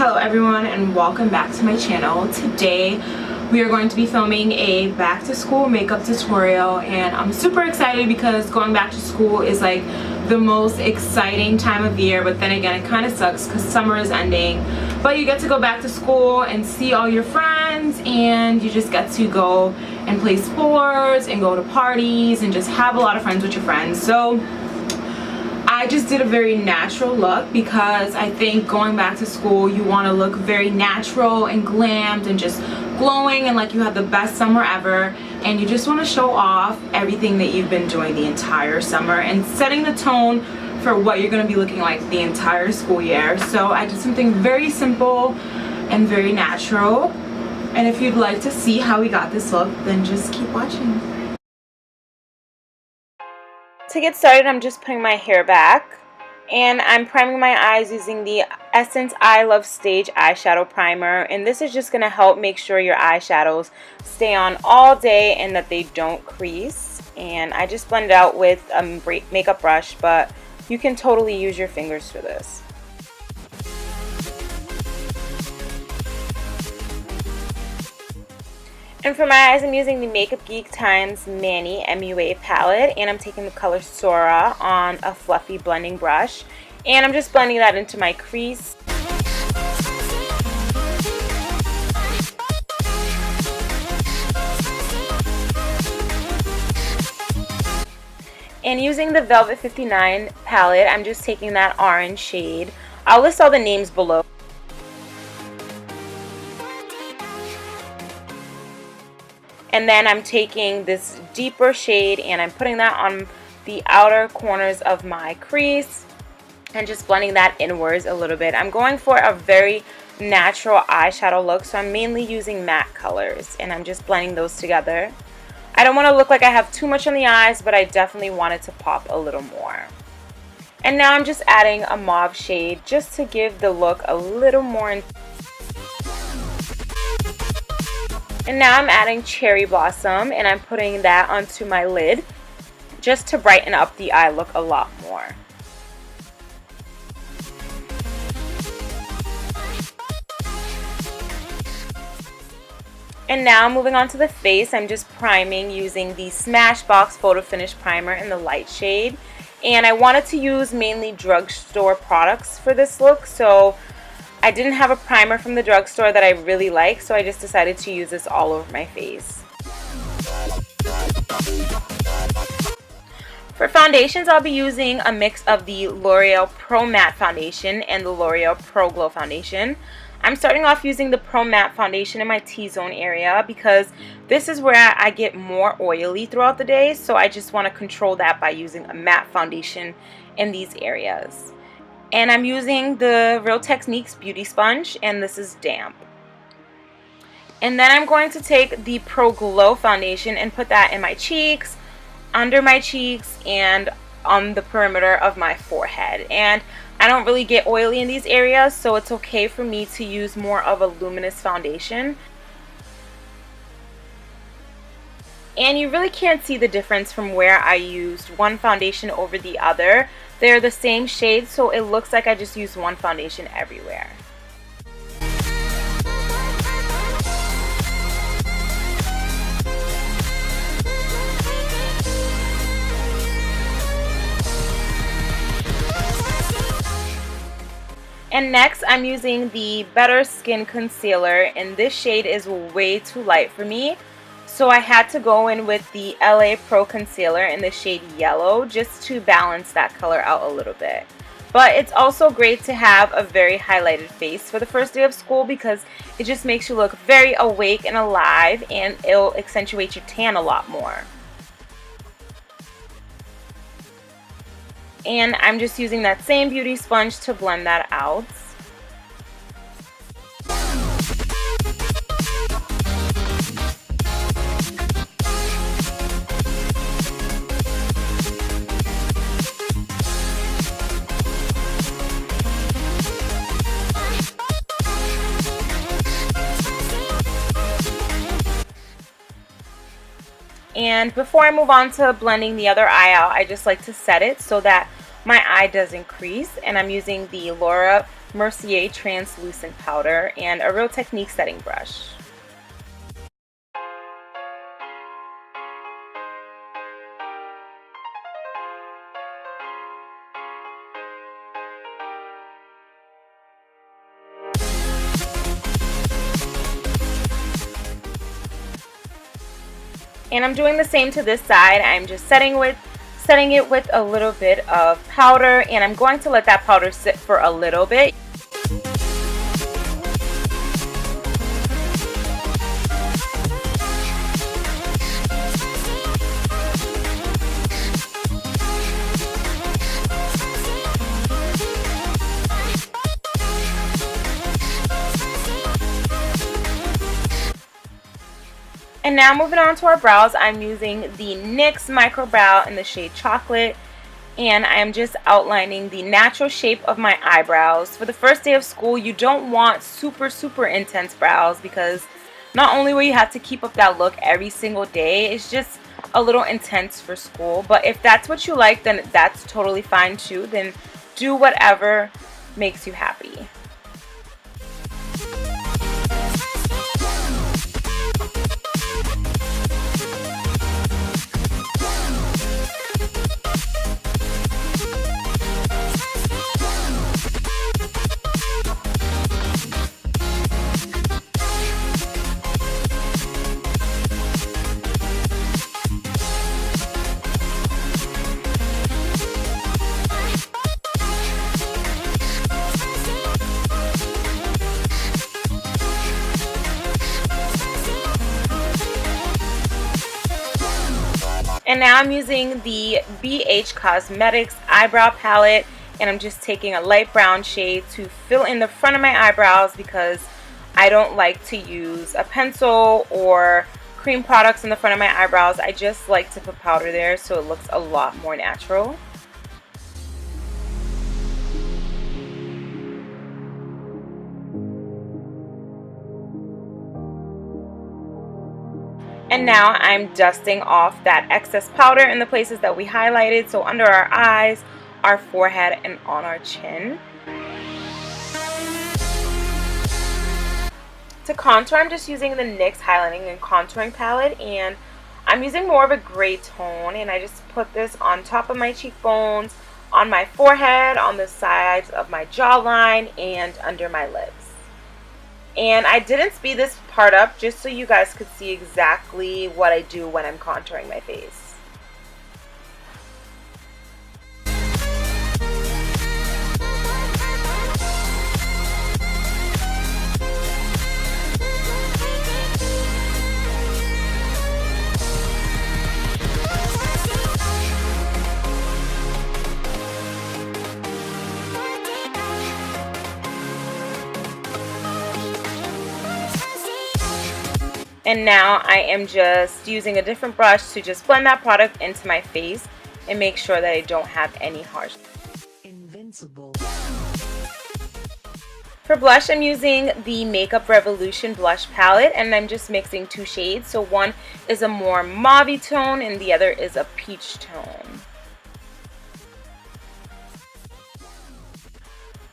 Hello everyone and welcome back to my channel. Today we are going to be filming a back to school makeup tutorial, and I'm super excited because going back to school is like the most exciting time of year, but then again it kind of sucks because summer is ending, but you get to go back to school and see all your friends, and you just get to go and play sports and go to parties and just have a lot of friends with your friends. So I just did a very natural look because I think going back to school you want to look very natural and glammed and just glowing and like you had the best summer ever, and you just want to show off everything that you've been doing the entire summer and setting the tone for what you're going to be looking like the entire school year. So I did something very simple and very natural, and if you'd like to see how we got this look, then just keep watching. To get started, I'm just putting my hair back, and I'm priming my eyes using the Essence I Love Stage eyeshadow primer, and this is just going to help make sure your eyeshadows stay on all day and that they don't crease. And I just blend it out with a makeup brush, but you can totally use your fingers for this. And for my eyes, I'm using the Makeup Geek Times MannyMUA palette, and I'm taking the color Sora on a fluffy blending brush, and I'm just blending that into my crease. And using the Velvet 59 palette, I'm just taking that orange shade. I'll list all the names below. And then I'm taking this deeper shade and I'm putting that on the outer corners of my crease and just blending that inwards a little bit. I'm going for a very natural eyeshadow look, so I'm mainly using matte colors and I'm just blending those together. I don't want to look like I have too much on the eyes, but I definitely want it to pop a little more. And now I'm just adding a mauve shade just to give the look a little more. And now I'm adding Cherry Blossom, and I'm putting that onto my lid just to brighten up the eye look a lot more. And now moving on to the face, I'm just priming using the Smashbox Photo Finish Primer in the light shade. And I wanted to use mainly drugstore products for this look, so I didn't have a primer from the drugstore that I really like, so I just decided to use this all over my face. For foundations, I'll be using a mix of the L'Oreal Pro Matte Foundation and the L'Oreal Pro Glow Foundation. I'm starting off using the Pro Matte Foundation in my T-zone area because this is where I get more oily throughout the day, so I just want to control that by using a matte foundation in these areas. And I'm using the Real Techniques Beauty Sponge, and this is damp. And then I'm going to take the Pro Glow Foundation and put that in my cheeks, under my cheeks, and on the perimeter of my forehead. And I don't really get oily in these areas, so it's okay for me to use more of a luminous foundation. And you really can't see the difference from where I used one foundation over the other. They're the same shade, so it looks like I just used one foundation everywhere. And next, I'm using the Better Skin Concealer, and this shade is way too light for me. So I had to go in with the LA Pro Concealer in the shade Yellow just to balance that color out a little bit. But it's also great to have a very highlighted face for the first day of school because it just makes you look very awake and alive, and it'll accentuate your tan a lot more. And I'm just using that same beauty sponge to blend that out. And before I move on to blending the other eye out, I just like to set it so that my eye doesn't crease. And I'm using the Laura Mercier translucent powder and a Real Technique setting brush. And I'm doing the same to this side. I'm just setting it with a little bit of powder, and I'm going to let that powder sit for a little bit. And now moving on to our brows, I'm using the NYX Micro Brow in the shade Chocolate, and I'm just outlining the natural shape of my eyebrows. For the first day of school, you don't want super intense brows because not only will you have to keep up that look every single day, it's just a little intense for school. But if that's what you like, then that's totally fine too. Then do whatever makes you happy. And now I'm using the BH Cosmetics eyebrow palette, and I'm just taking a light brown shade to fill in the front of my eyebrows because I don't like to use a pencil or cream products in the front of my eyebrows. I just like to put powder there so it looks a lot more natural. And now I'm dusting off that excess powder in the places that we highlighted, so under our eyes, our forehead, and on our chin. To contour, I'm just using the NYX Highlighting and Contouring Palette, and I'm using more of a gray tone, and I just put this on top of my cheekbones, on my forehead, on the sides of my jawline, and under my lips. And I didn't speed this part up just so you guys could see exactly what I do when I'm contouring my face. And now I am just using a different brush to just blend that product into my face and make sure that I don't have any harsh. Invincible. For blush, I'm using the Makeup Revolution blush palette, and I'm just mixing two shades. So one is a more mauve tone and the other is a peach tone.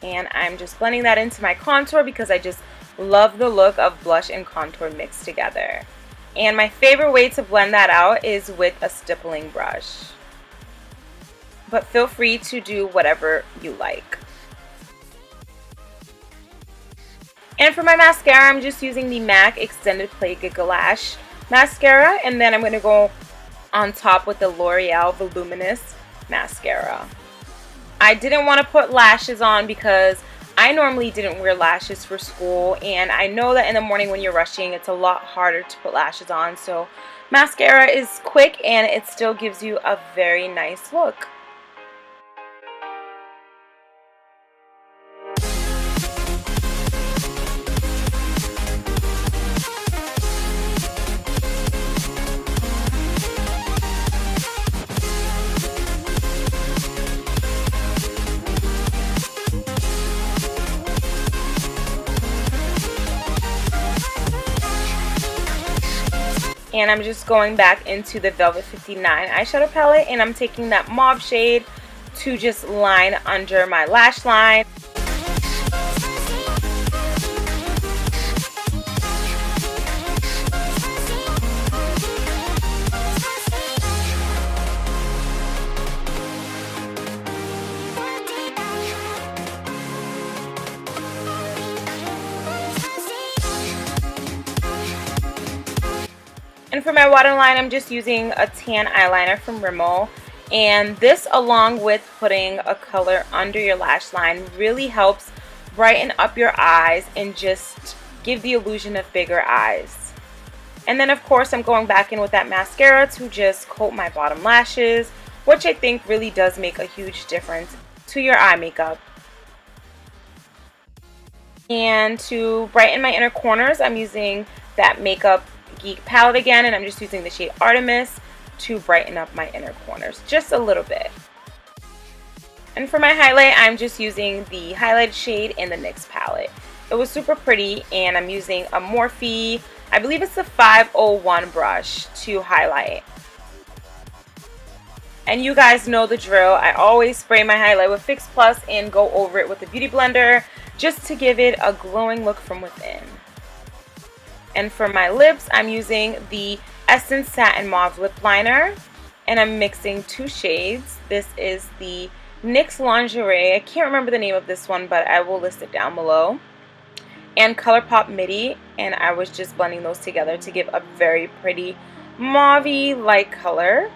And I'm just blending that into my contour because I just love the look of blush and contour mixed together. And my favorite way to blend that out is with a stippling brush. But feel free to do whatever you like. And for my mascara, I'm just using the MAC Extended Play GiGi Lash mascara, and then I'm going to go on top with the L'Oreal Voluminous mascara. I didn't want to put lashes on because I normally didn't wear lashes for school, and I know that in the morning when you're rushing, it's a lot harder to put lashes on. So mascara is quick and it still gives you a very nice look. And I'm just going back into the Velvet 59 eyeshadow palette, and I'm taking that mauve shade to just line under my lash line. And for my waterline, I'm just using a tan eyeliner from Rimmel. And this, along with putting a color under your lash line, really helps brighten up your eyes and just give the illusion of bigger eyes. And then of course I'm going back in with that mascara to just coat my bottom lashes, which I think really does make a huge difference to your eye makeup. And to brighten my inner corners, I'm using that Makeup Geek palette again, and I'm just using the shade Artemis to brighten up my inner corners just a little bit. And for my highlight, I'm just using the highlight shade in the NYX palette. It was super pretty, and I'm using a Morphe, I believe it's the 501 brush to highlight. And you guys know the drill. I always spray my highlight with Fix Plus and go over it with a beauty blender just to give it a glowing look from within. And for my lips, I'm using the Essence Satin Mauve Lip Liner, and I'm mixing two shades. This is the NYX Lingerie. I can't remember the name of this one, but I will list it down below. And Colourpop Midi, and I was just blending those together to give a very pretty mauve-y light color.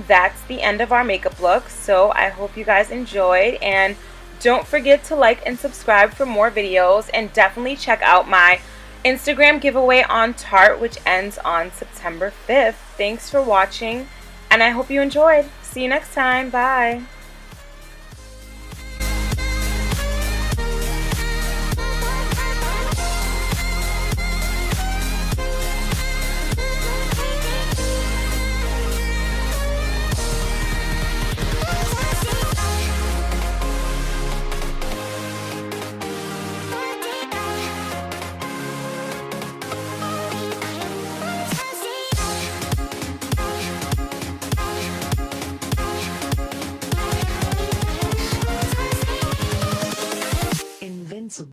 That's the end of our makeup look, so I hope you guys enjoyed, and don't forget to like and subscribe for more videos, and definitely check out my Instagram giveaway on Tarte, which ends on September 5th. Thanks for watching, and I hope you enjoyed. See you next time. Bye.